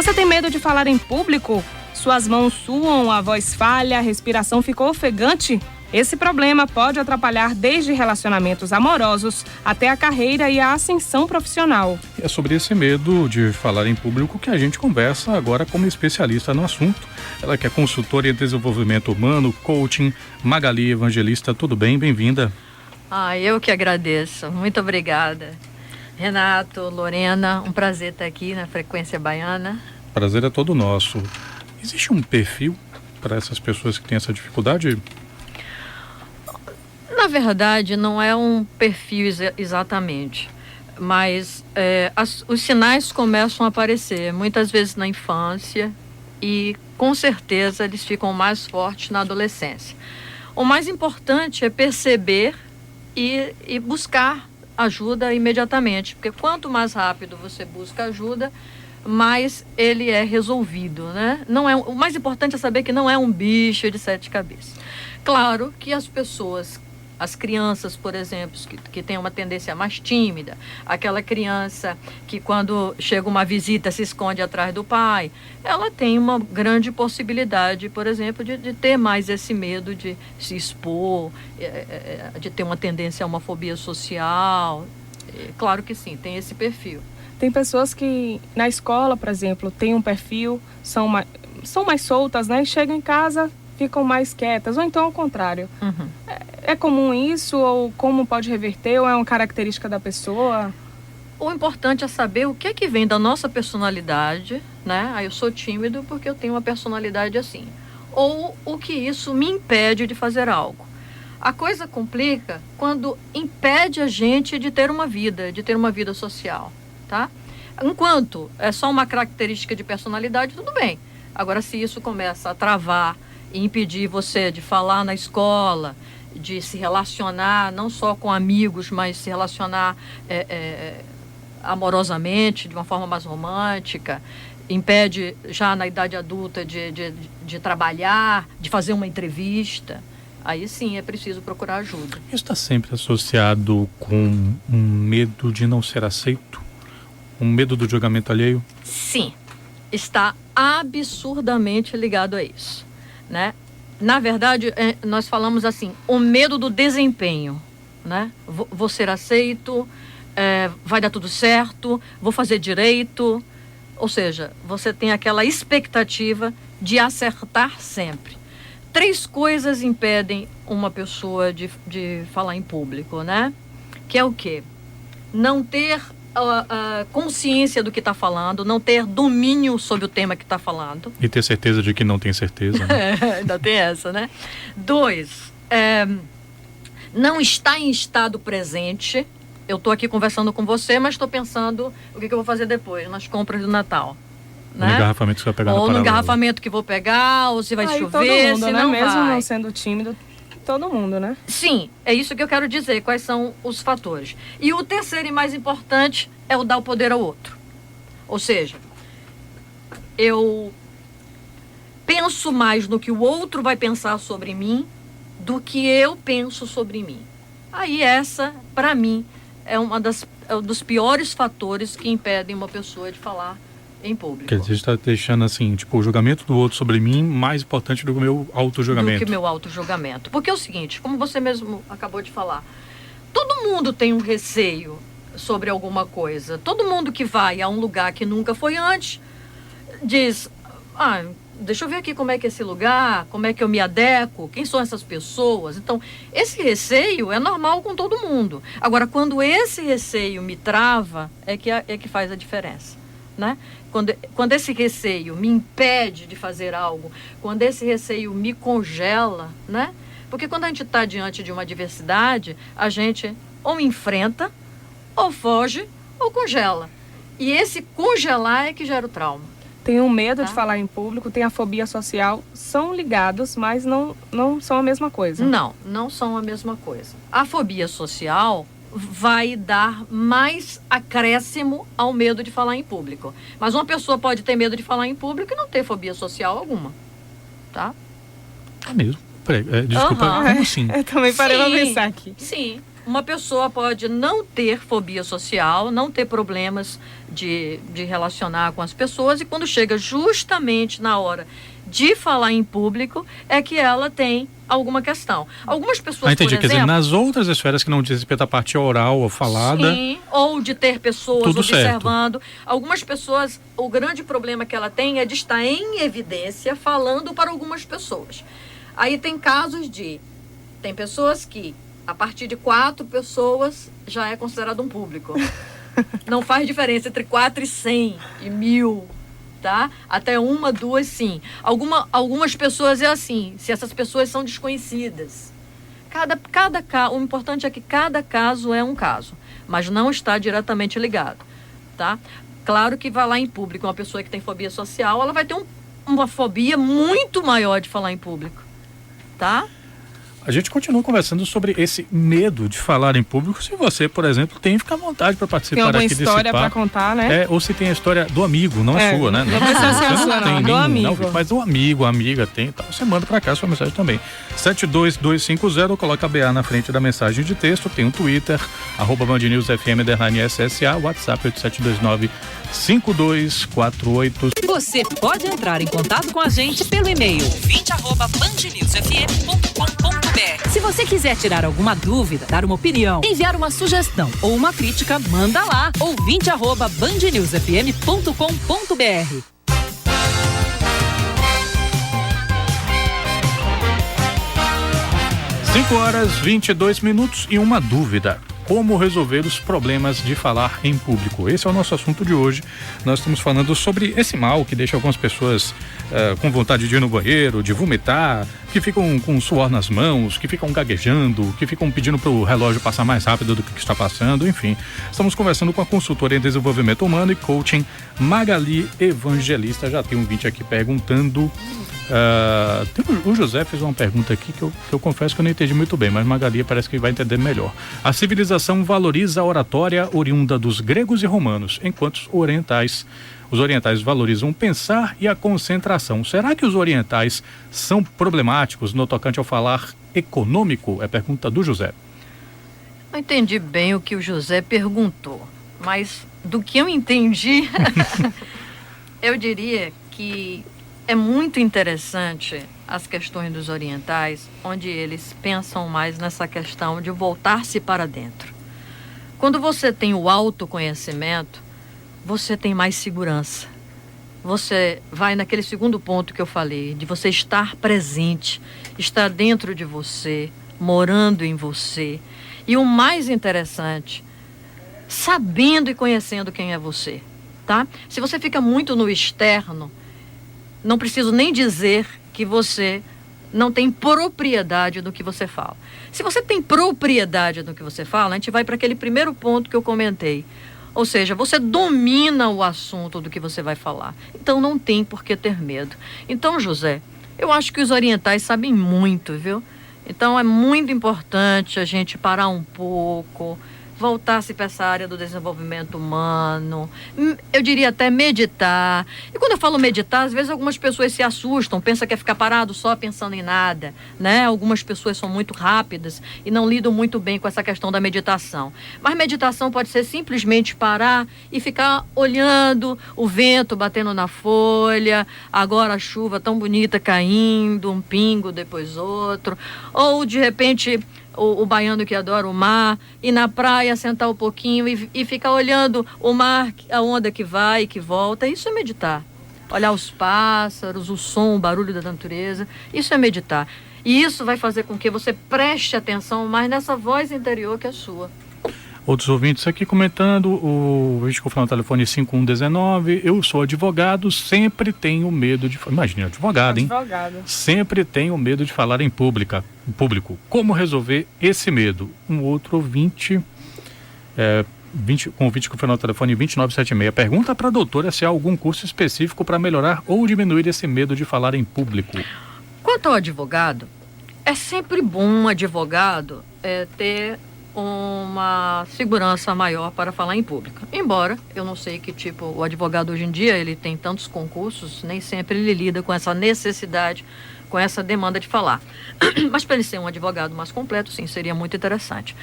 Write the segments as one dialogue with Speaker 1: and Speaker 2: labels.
Speaker 1: Você tem medo de falar em público? Suas mãos suam, a voz falha, a respiração ficou ofegante? Esse problema pode atrapalhar desde relacionamentos amorosos até a carreira e a ascensão profissional.
Speaker 2: É sobre esse medo de falar em público que a gente conversa agora como especialista no assunto. Ela que é consultora em desenvolvimento humano, coaching, Magali Evangelista. Tudo bem? Bem-vinda.
Speaker 3: Eu que agradeço. Muito obrigada. Renato, Lorena, um prazer estar aqui na Frequência Baiana.
Speaker 2: Prazer é todo nosso. Existe um perfil para essas pessoas que têm essa dificuldade?
Speaker 3: Na verdade, não é um perfil exatamente, mas os sinais começam a aparecer, muitas vezes na infância, e com certeza eles ficam mais fortes na adolescência. O mais importante é perceber e buscar ajuda imediatamente, porque quanto mais rápido você busca ajuda, mais ele é resolvido, né? O mais importante é saber que não é um bicho de 7 cabeças. Claro que as crianças, por exemplo, que têm uma tendência mais tímida, aquela criança que quando chega uma visita se esconde atrás do pai, ela tem uma grande possibilidade, por exemplo, de ter mais esse medo de se expor, de ter uma tendência a uma fobia social. Claro que sim, tem esse perfil.
Speaker 1: Tem pessoas que na escola, por exemplo, têm um perfil, são mais soltas, né? E chegam em casa, ficam mais quietas, ou então ao contrário.
Speaker 3: Uhum.
Speaker 1: É comum isso, ou como pode reverter, ou é uma característica da pessoa?
Speaker 3: O importante é saber o que é que vem da nossa personalidade, né? Eu sou tímido porque eu tenho uma personalidade assim. Ou o que isso me impede de fazer algo. A coisa complica quando impede a gente de ter uma vida social, tá? Enquanto é só uma característica de personalidade, tudo bem. Agora, se isso começa a travar e impedir você de falar na escola, de se relacionar não só com amigos, mas se relacionar amorosamente, de uma forma mais romântica, impede já na idade adulta de trabalhar, de fazer uma entrevista, aí sim é preciso procurar ajuda.
Speaker 2: Isso está sempre associado com um medo de não ser aceito? Um medo do julgamento alheio?
Speaker 3: Sim, está absurdamente ligado a isso, né? Na verdade, nós falamos assim, o medo do desempenho, né? Vou ser aceito, vai dar tudo certo, vou fazer direito. Ou seja, você tem aquela expectativa de acertar sempre. 3 coisas impedem uma pessoa de falar em público, né? Que é o quê? Não ter consciência do que está falando, não ter domínio sobre o tema que está falando.
Speaker 2: E ter certeza de que não tem certeza, né?
Speaker 3: Ainda tem essa, né? 2, não está em estado presente. Eu estou aqui conversando com você, mas estou pensando o que eu vou fazer depois, nas compras do Natal.
Speaker 2: Né? No engarrafamento que você vai pegar
Speaker 3: ou no engarrafamento que vou pegar, ou se vai chover,
Speaker 1: todo mundo,
Speaker 3: se
Speaker 1: né?
Speaker 3: não
Speaker 1: Mesmo
Speaker 3: vai.
Speaker 1: não sendo tímido, todo mundo, né?
Speaker 3: Sim, é isso que eu quero dizer, quais são os fatores. E o terceiro e mais importante é o dar o poder ao outro. Ou seja, eu penso mais no que o outro vai pensar sobre mim do que eu penso sobre mim. Aí essa, para mim, é um dos piores fatores que impedem uma pessoa de falar em público.
Speaker 2: Quer dizer, está deixando assim, tipo, o julgamento do outro sobre mim mais importante do que o meu auto-julgamento.
Speaker 3: Do que o meu auto-julgamento. Porque é o seguinte, como você mesmo acabou de falar, todo mundo tem um receio sobre alguma coisa. Todo mundo que vai a um lugar que nunca foi antes, diz, deixa eu ver aqui como é que é esse lugar, como é que eu me adequo, quem são essas pessoas. Então, esse receio é normal com todo mundo. Agora, quando esse receio me trava, é que faz a diferença, né? Quando esse receio me impede de fazer algo, quando esse receio me congela, né? Porque quando a gente está diante de uma adversidade, a gente ou enfrenta, ou foge, ou congela. E esse congelar é que gera o trauma.
Speaker 1: Tem um medo de falar em público, tem a fobia social, são ligados, mas não são a mesma coisa.
Speaker 3: Não são a mesma coisa. A fobia social vai dar mais acréscimo ao medo de falar em público. Mas uma pessoa pode ter medo de falar em público e não ter fobia social alguma, tá?
Speaker 2: É mesmo? Peraí, desculpa, como assim?
Speaker 1: Eu também parei pra pensar aqui.
Speaker 3: Sim, Uma pessoa pode não ter fobia social, não ter problemas de relacionar com as pessoas, e quando chega justamente na hora de falar em público, é que ela tem alguma questão. Algumas pessoas,
Speaker 2: entendi.
Speaker 3: por exemplo...
Speaker 2: Quer dizer, nas outras esferas que não diz respeito à parte oral ou falada...
Speaker 3: Sim, ou de ter pessoas
Speaker 2: tudo
Speaker 3: observando.
Speaker 2: certo.
Speaker 3: Algumas pessoas, o grande problema que ela tem é de estar em evidência falando para algumas pessoas. Aí tem casos tem pessoas que, a partir de 4 pessoas, já é considerado um público. Não faz diferença entre 4 e 100 e 1000. Tá? Até 1, 2, sim. Algumas pessoas é assim, se essas pessoas são desconhecidas. O importante é que cada caso é um caso, mas não está diretamente ligado, tá? Claro que vai lá em público, uma pessoa que tem fobia social, ela vai ter uma fobia muito maior de falar em público, tá?
Speaker 2: A gente continua conversando sobre esse medo de falar em público. Se você, por exemplo, fica à vontade para participar aqui desse papo.
Speaker 1: Tem alguma história para contar, né?
Speaker 2: Ou se tem a história do amigo, não é sua, né?
Speaker 1: Não precisa ser a sua, não. Do amigo.
Speaker 2: Mas do amigo, amiga tem, então você manda para cá a sua mensagem também. 72250, coloca a BA na frente da mensagem de texto, tem um Twitter, @BandNewsFM_SSA, WhatsApp 8729-5248.
Speaker 4: Você pode entrar em contato com a gente pelo e-mail 20@bandnewsfm.com.br. Se você quiser tirar alguma dúvida, dar uma opinião, enviar uma sugestão ou uma crítica, manda lá, ouvinte@bandnewsfm.com.br.
Speaker 2: 5h22 e uma dúvida. Como resolver os problemas de falar em público? Esse é o nosso assunto de hoje. Nós estamos falando sobre esse mal que deixa algumas pessoas com vontade de ir no banheiro, de vomitar, que ficam com suor nas mãos, que ficam gaguejando, que ficam pedindo para o relógio passar mais rápido do que está passando, enfim. Estamos conversando com a consultora em desenvolvimento humano e coaching Magali Evangelista. Já tem um vídeo aqui perguntando... o José fez uma pergunta aqui que eu confesso que eu não entendi muito bem, mas Magali parece que vai entender melhor. A civilização valoriza a oratória oriunda dos gregos e romanos, enquanto os orientais valorizam o pensar e a concentração. Será que os orientais são problemáticos no tocante ao falar econômico? É a pergunta do José.
Speaker 3: Não entendi bem o que o José perguntou, mas do que eu entendi, eu diria que é muito interessante as questões dos orientais, onde eles pensam mais nessa questão de voltar-se para dentro. Quando você tem o autoconhecimento, você tem mais segurança. Você vai naquele segundo ponto que eu falei, de você estar presente, estar dentro de você, morando em você. E o mais interessante, sabendo e conhecendo quem é você, tá? Se você fica muito no externo, não preciso nem dizer que você não tem propriedade do que você fala. Se você tem propriedade do que você fala, a gente vai para aquele primeiro ponto que eu comentei. Ou seja, você domina o assunto do que você vai falar. Então não tem por que ter medo. Então, José, eu acho que os orientais sabem muito, viu? Então é muito importante a gente parar um pouco, voltar-se para essa área do desenvolvimento humano, eu diria até meditar. E quando eu falo meditar, às vezes algumas pessoas se assustam, pensam que é ficar parado só pensando em nada, né? Algumas pessoas são muito rápidas e não lidam muito bem com essa questão da meditação. Mas meditação pode ser simplesmente parar e ficar olhando o vento batendo na folha, agora a chuva tão bonita caindo, um pingo depois outro, ou de repente... O baiano que adora o mar, ir na praia, sentar um pouquinho e ficar olhando o mar, a onda que vai e que volta. Isso é meditar. Olhar os pássaros, o som, o barulho da natureza. Isso é meditar. E isso vai fazer com que você preste atenção mais nessa voz interior que é sua.
Speaker 2: Outros ouvintes aqui comentando, o vídeo que eu falo no telefone 5119, eu sou advogado, sempre tenho medo de... Imagina, advogado, hein? Sempre tenho medo de falar em público. Como resolver esse medo? Um outro ouvinte, com o vídeo que eu falo no telefone 2976, pergunta para a doutora se há algum curso específico para melhorar ou diminuir esse medo de falar em público.
Speaker 3: Quanto ao advogado, é sempre bom um advogado ter uma segurança maior para falar em público. Embora eu não sei que tipo o advogado hoje em dia, ele tem tantos concursos, nem sempre ele lida com essa necessidade, com essa demanda de falar. Mas para ele ser um advogado mais completo, sim, seria muito interessante.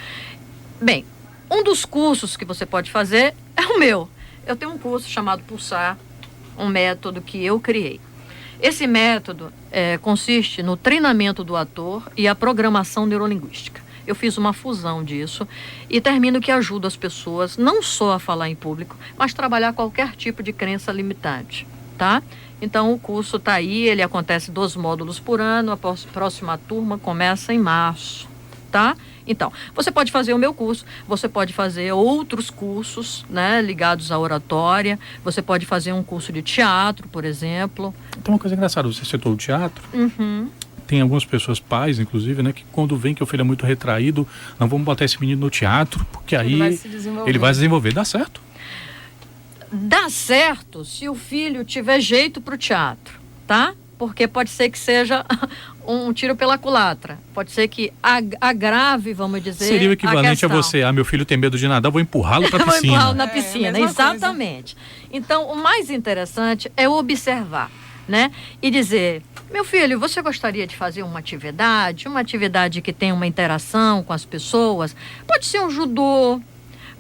Speaker 3: Bem, um dos cursos que você pode fazer é o meu. Eu tenho um curso chamado Pulsar, um método que eu criei. Esse método consiste no treinamento do ator e a programação neurolinguística. Eu fiz uma fusão disso e termino que ajuda as pessoas não só a falar em público, mas trabalhar qualquer tipo de crença limitante, tá? Então o curso está aí, ele acontece 2 módulos por ano, a próxima turma começa em março, tá? Então, você pode fazer o meu curso, você pode fazer outros cursos, né, ligados à oratória, você pode fazer um curso de teatro, por exemplo.
Speaker 2: Tem uma coisa engraçada, você citou o teatro.
Speaker 3: Uhum.
Speaker 2: Tem algumas pessoas, pais inclusive, né, que quando vem que o filho é muito retraído, não vamos botar esse menino no teatro, porque aí ele vai se desenvolver. Dá certo?
Speaker 3: Dá certo se o filho tiver jeito pro teatro, tá? Porque pode ser que seja um tiro pela culatra. Pode ser que agrave, vamos dizer,
Speaker 2: seria o equivalente a você, meu filho tem medo de nadar, vou empurrá-lo para a piscina.
Speaker 3: Vou empurrá-lo na piscina, exatamente. Coisa. Então, o mais interessante é observar, né? E dizer, meu filho, você gostaria de fazer uma atividade que tenha uma interação com as pessoas? Pode ser um judô,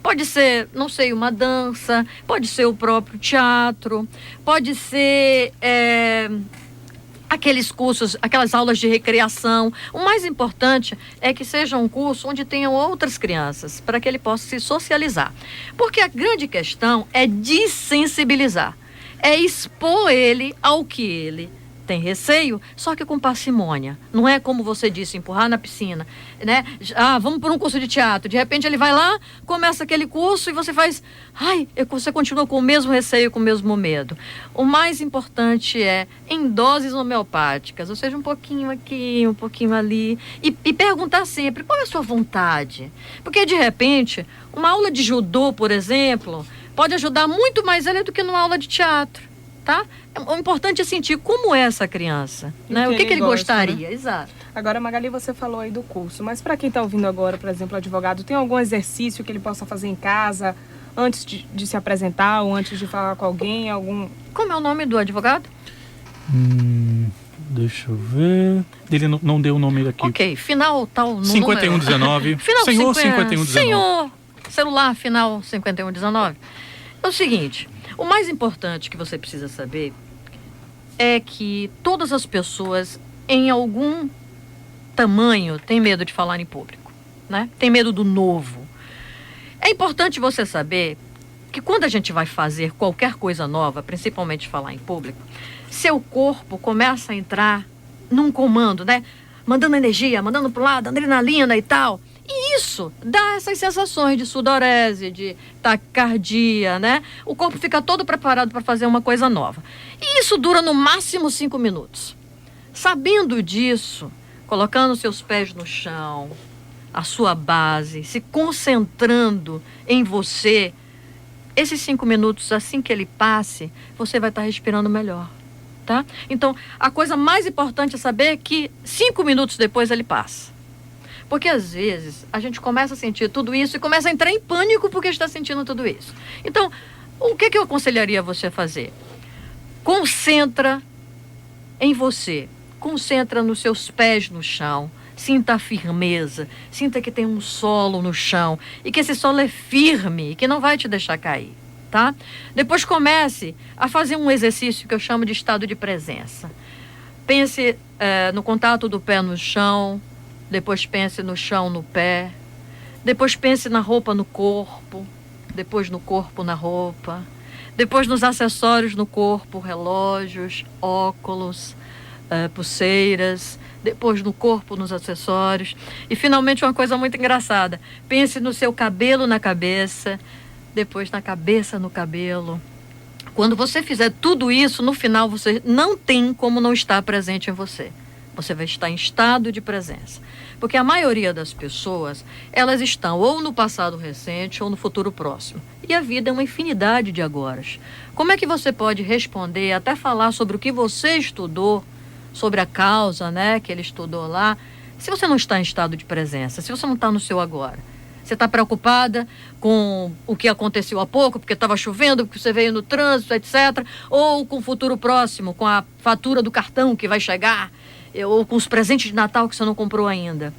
Speaker 3: pode ser, não sei, uma dança, pode ser o próprio teatro, pode ser aqueles cursos, aquelas aulas de recreação. O mais importante é que seja um curso onde tenham outras crianças, para que ele possa se socializar. Porque a grande questão é desensibilizar, é expor ele ao que ele tem receio, só que com parcimônia. Não é como você disse, empurrar na piscina, né? Vamos por um curso de teatro. De repente ele vai lá, começa aquele curso e você faz... você continua com o mesmo receio, com o mesmo medo. O mais importante é, em doses homeopáticas, ou seja, um pouquinho aqui, um pouquinho ali, e perguntar sempre, qual é a sua vontade? Porque, de repente, uma aula de judô, por exemplo, pode ajudar muito mais ele do que numa aula de teatro. Tá? O importante é sentir como é essa criança, né? O que ele gostaria, né? Exato.
Speaker 1: Agora, Magali, você falou aí do curso, mas para quem está ouvindo agora, por exemplo, advogado, tem algum exercício que ele possa fazer em casa antes de se apresentar ou antes de falar com alguém?
Speaker 3: Como é o nome do advogado?
Speaker 2: Deixa eu ver. Ele não deu o nome aqui.
Speaker 3: Ok, final tal número.
Speaker 2: 5119.
Speaker 3: Final
Speaker 2: Senhor
Speaker 3: 5119. Senhor, celular final 5119. É o seguinte... O mais importante que você precisa saber é que todas as pessoas, em algum tamanho, têm medo de falar em público, né? Tem medo do novo. É importante você saber que quando a gente vai fazer qualquer coisa nova, principalmente falar em público, seu corpo começa a entrar num comando, né? Mandando energia, mandando pro lado, adrenalina e tal. E isso dá essas sensações de sudorese, de taquicardia, né? O corpo fica todo preparado para fazer uma coisa nova. E isso dura no máximo 5 minutos. Sabendo disso, colocando seus pés no chão, a sua base, se concentrando em você, esses 5 minutos, assim que ele passe, você vai estar respirando melhor, tá? Então, a coisa mais importante é saber que 5 minutos depois ele passa. Porque às vezes a gente começa a sentir tudo isso e começa a entrar em pânico porque está sentindo tudo isso. Então, o que eu aconselharia você a fazer? Concentra em você. Concentra nos seus pés no chão. Sinta a firmeza. Sinta que tem um solo no chão e que esse solo é firme e que não vai te deixar cair, tá? Depois comece a fazer um exercício que eu chamo de estado de presença. Pense no contato do pé no chão. Depois pense no chão, no pé. Depois pense na roupa, no corpo. Depois no corpo, na roupa. Depois nos acessórios no corpo, relógios, óculos, pulseiras. Depois no corpo, nos acessórios. E finalmente uma coisa muito engraçada. Pense no seu cabelo na cabeça. Depois na cabeça, no cabelo. Quando você fizer tudo isso, no final você não tem como não estar presente em você. Você vai estar em estado de presença. Porque a maioria das pessoas, elas estão ou no passado recente ou no futuro próximo. E a vida é uma infinidade de agoras. Como é que você pode responder, até falar sobre o que você estudou, sobre a causa, né, que ele estudou lá, se você não está em estado de presença, se você não está no seu agora? Você está preocupada com o que aconteceu há pouco, porque estava chovendo, porque você veio no trânsito, etc. Ou com o futuro próximo, com a fatura do cartão que vai chegar, ou com os presentes de Natal que você não comprou ainda.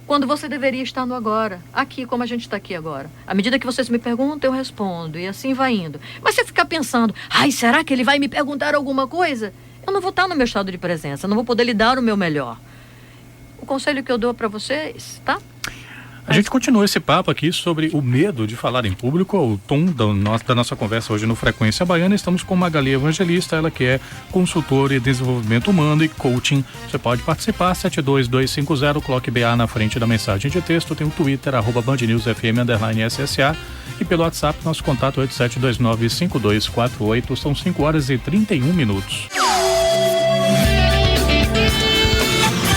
Speaker 3: quando você deveria estar no agora, aqui como a gente está aqui agora. À medida que vocês me perguntam, eu respondo, e assim vai indo. Mas se ficar pensando, será que ele vai me perguntar alguma coisa? Eu não vou estar no meu estado de presença, não vou poder lhe dar o meu melhor. O conselho que eu dou para vocês, tá?
Speaker 2: A gente continua esse papo aqui sobre o medo de falar em público, o tom da nossa conversa hoje no Frequência Baiana. Estamos com Magali Evangelista, ela que é consultora em desenvolvimento humano e coaching. Você pode participar, 72250, coloque BA na frente da mensagem de texto. Tem o Twitter, @BandNewsFM_SSA, e pelo WhatsApp, nosso contato 87295248. São 5h31.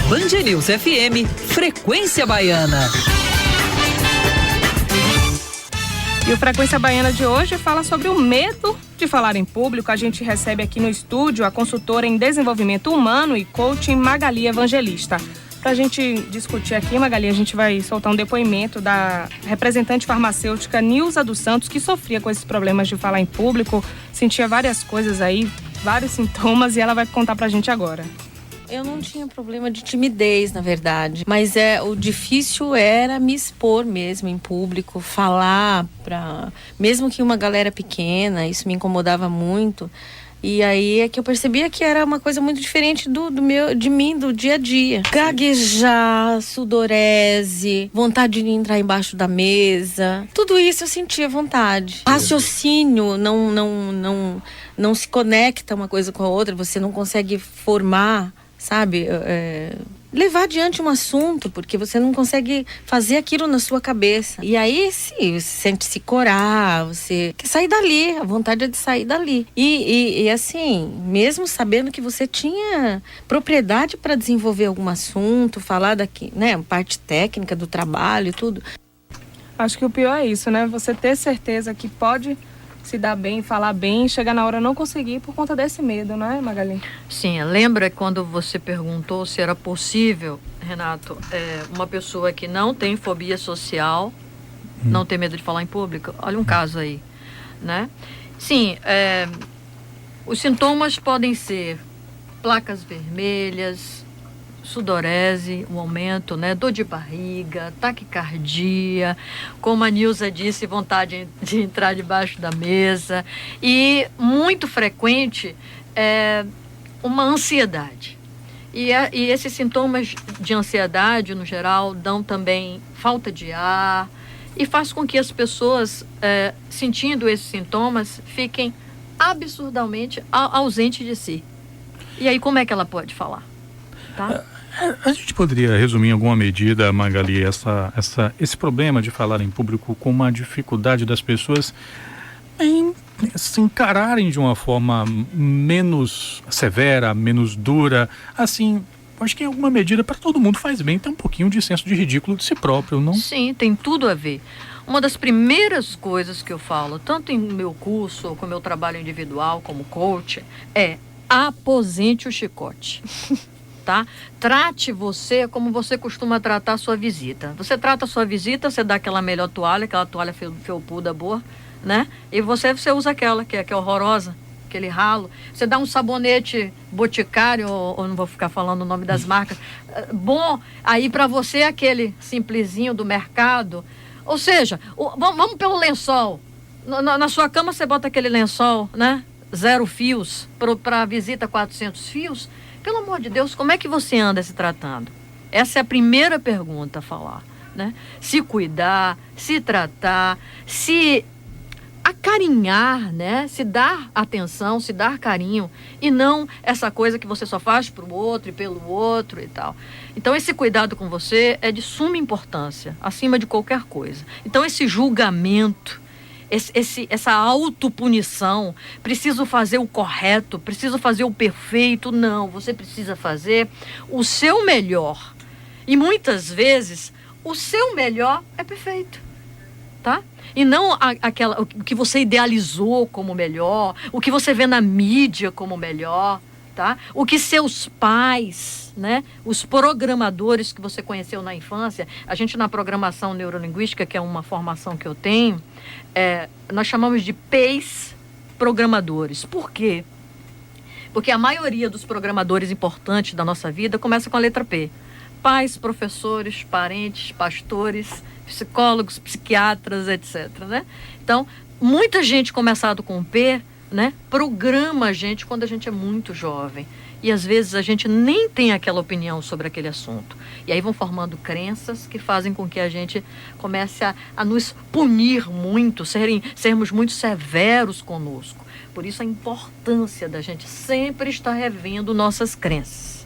Speaker 4: Band News FM, Frequência Baiana.
Speaker 1: E o Frequência Baiana de hoje fala sobre o medo de falar em público. A gente recebe aqui no estúdio a consultora em desenvolvimento humano e coaching Magali Evangelista. Para a gente discutir aqui, Magali, a gente vai soltar um depoimento da representante farmacêutica Nilza dos Santos, que sofria com esses problemas de falar em público, sentia várias coisas aí, vários sintomas, e ela vai contar para a gente agora.
Speaker 5: Eu não tinha problema de timidez, na verdade, mas o difícil era me expor mesmo em público, falar mesmo que uma galera pequena, isso me incomodava muito. E aí é que eu percebia que era uma coisa muito diferente de mim, do dia a dia. Gaguejar, sudorese, vontade de entrar embaixo da mesa, tudo isso eu sentia vontade. Raciocínio não se conecta uma coisa com a outra, você não consegue formar, sabe, levar adiante um assunto, porque você não consegue fazer aquilo na sua cabeça. E aí, sim, você sente se corar, você quer sair dali, a vontade é de sair dali. E assim, mesmo sabendo que você tinha propriedade para desenvolver algum assunto, falar daqui, né, parte técnica do trabalho e tudo.
Speaker 1: Acho que o pior é isso, né? Você ter certeza que pode se dar bem, falar bem, chegar na hora não conseguir por conta desse medo, não é, Magali?
Speaker 3: Sim, lembra quando você perguntou se era possível, Renato, uma pessoa que não tem fobia social, não tem medo de falar em público? Olha um caso aí, né? Sim, os sintomas podem ser placas vermelhas, sudorese, um aumento, né? Dor de barriga, taquicardia, como a Nilza disse, vontade de entrar debaixo da mesa, e muito frequente uma ansiedade. E esses sintomas de ansiedade, no geral, dão também falta de ar e faz com que as pessoas, sentindo esses sintomas, fiquem absurdamente ausentes de si. E aí, como é que ela pode falar? Tá?
Speaker 2: A gente poderia resumir em alguma medida, Magali, esse problema de falar em público com uma dificuldade das pessoas em se encararem de uma forma menos severa, menos dura, assim. Acho que em alguma medida para todo mundo faz bem ter um pouquinho de senso de ridículo de si próprio, não?
Speaker 3: Sim, tem tudo a ver. Uma das primeiras coisas que eu falo, tanto em meu curso, como meu trabalho individual, como coach, aposente o chicote. Tá? Trate você como você costuma tratar a sua visita. Você trata a sua visita, você dá aquela melhor toalha, aquela toalha felpuda boa, né? E você usa aquela que é horrorosa, aquele ralo. Você dá um sabonete Boticário, ou não vou ficar falando o nome das marcas, bom, aí para você aquele simplesinho do mercado. Ou seja, vamos pelo lençol. Na sua cama você bota aquele lençol, né? 0 fios, para visita 400 fios. Pelo amor de Deus, como é que você anda se tratando? Essa é a primeira pergunta a falar, né? Se cuidar, se tratar, se acarinhar, né? Se dar atenção, se dar carinho, e não essa coisa que você só faz pro outro e pelo outro e tal. Então, esse cuidado com você é de suma importância, acima de qualquer coisa. Então, esse julgamento, essa autopunição, preciso fazer o correto, preciso fazer o perfeito, não, você precisa fazer o seu melhor. E muitas vezes, o seu melhor é perfeito, tá? E não o que você idealizou como melhor, o que você vê na mídia como melhor, tá? O que seus pais, né? Os programadores que você conheceu na infância. A gente, na programação neurolinguística, que é uma formação que eu tenho, nós chamamos de PEIs programadores. Por quê? Porque a maioria dos programadores importantes da nossa vida começa com a letra P. pais, professores, parentes, pastores, psicólogos, psiquiatras, etc., né? Então, muita gente começado com P, né, programa a gente quando a gente é muito jovem. E às vezes a gente nem tem aquela opinião sobre aquele assunto. E aí vão formando crenças que fazem com que a gente comece a nos punir muito, sermos muito severos conosco. Por isso a importância da gente sempre estar revendo nossas crenças.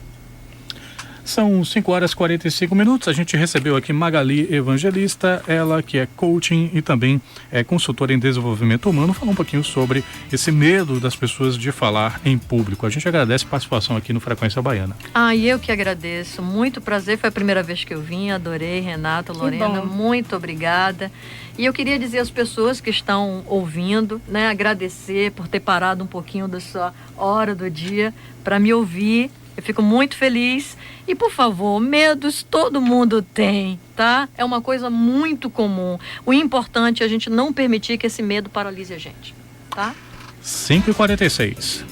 Speaker 2: São 5h45. A gente recebeu aqui Magali Evangelista, ela que é coaching e também é consultora em desenvolvimento humano, falar um pouquinho sobre esse medo das pessoas de falar em público. A gente agradece a participação aqui no Frequência Baiana.
Speaker 3: E eu que agradeço. Muito prazer. Foi a primeira vez que eu vim. Adorei, Renata, Lorena. Muito obrigada. E eu queria dizer às pessoas que estão ouvindo, né, agradecer por ter parado um pouquinho da sua hora do dia para me ouvir. Eu fico muito feliz. E, por favor, medos todo mundo tem, tá? É uma coisa muito comum. O importante é a gente não permitir que esse medo paralise a gente, tá?
Speaker 2: 5h46.